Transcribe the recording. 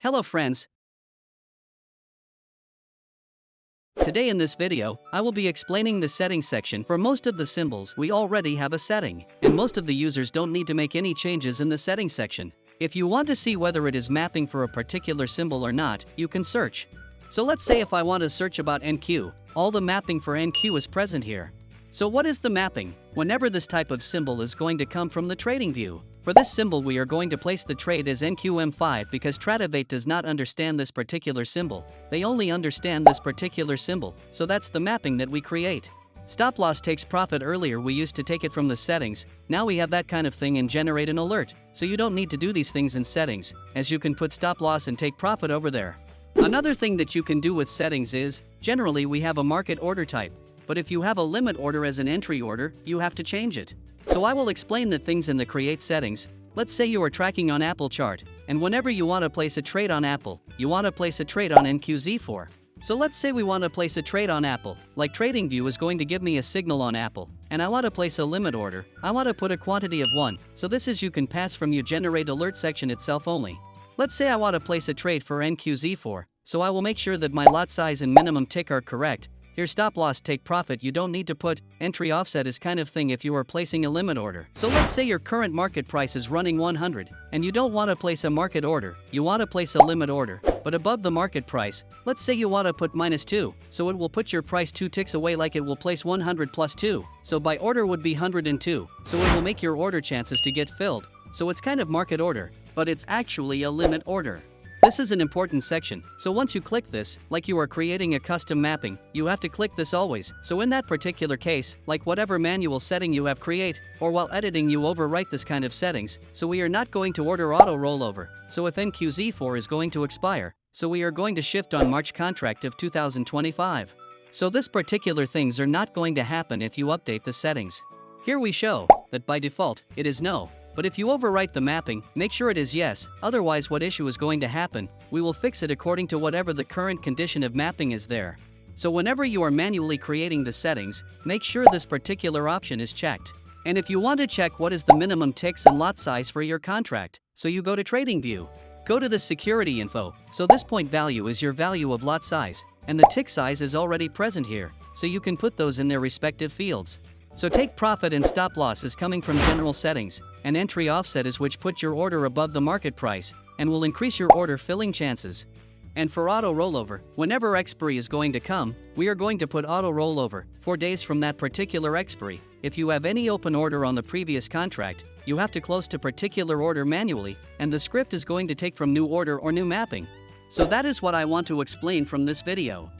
Hello friends. Today in this video, I will be explaining the settings section. For most of the symbols, we already have a setting, and most of the users don't need to make any changes in the settings section. If you want to see whether it is mapping for a particular symbol or not, you can search. So let's say if I want to search about NQ, all the mapping for NQ is present here. So what is the mapping? Whenever this type of symbol is going to come from the TradingView. For this symbol we are going to place the trade as NQM5 because Tradovate does not understand this particular symbol. They only understand this particular symbol, so that's the mapping that we create. Stop loss takes profit. Earlier we used to take it from the settings, now we have that kind of thing and generate an alert, so you don't need to do these things in settings, as you can put stop loss and take profit over there. Another thing that you can do with settings is, generally we have a market order type, but if you have a limit order as an entry order, you have to change it. So I will explain the things in the create settings. Let's say you are tracking on Apple chart, and whenever you want to place a trade on Apple, you want to place a trade on NQZ4. So let's say we want to place a trade on Apple, like TradingView is going to give me a signal on Apple, and I want to place a limit order. I want to put a quantity of 1, so this is you can pass from you generate alert section itself only. Let's say I want to place a trade for NQZ4, so I will make sure that my lot size and minimum tick are correct. Here stop loss take profit, you don't need to put entry offset is kind of thing if you are placing a limit order. So let's say your current market price is running 100 and you don't want to place a market order, you want to place a limit order, but above the market price, let's say you want to put -2, so it will put your price 2 ticks away, like it will place 100 plus 2, so by order would be 102, so it will make your order chances to get filled, so it's kind of market order, but it's actually a limit order. This is an important section, so once you click this, like you are creating a custom mapping, you have to click this always. So in that particular case, like whatever manual setting you have create, or while editing you overwrite this kind of settings, so we are not going to order auto rollover. So if NQZ4 is going to expire, so we are going to shift on March contract of 2025. So this particular things are not going to happen if you update the settings. Here we show that by default, it is no. But if you overwrite the mapping, make sure it is yes, otherwise what issue is going to happen, we will fix it according to whatever the current condition of mapping is there. So whenever you are manually creating the settings, make sure this particular option is checked. And if you want to check what is the minimum ticks and lot size for your contract, so you go to TradingView. Go to the security info, so this point value is your value of lot size, and the tick size is already present here, so you can put those in their respective fields. So take profit and stop loss is coming from general settings, and entry offset is which put your order above the market price, and will increase your order filling chances. And for auto rollover, whenever expiry is going to come, we are going to put auto rollover, 4 days from that particular expiry. If you have any open order on the previous contract, you have to close to particular order manually, and the script is going to take from new order or new mapping. So that is what I want to explain from this video.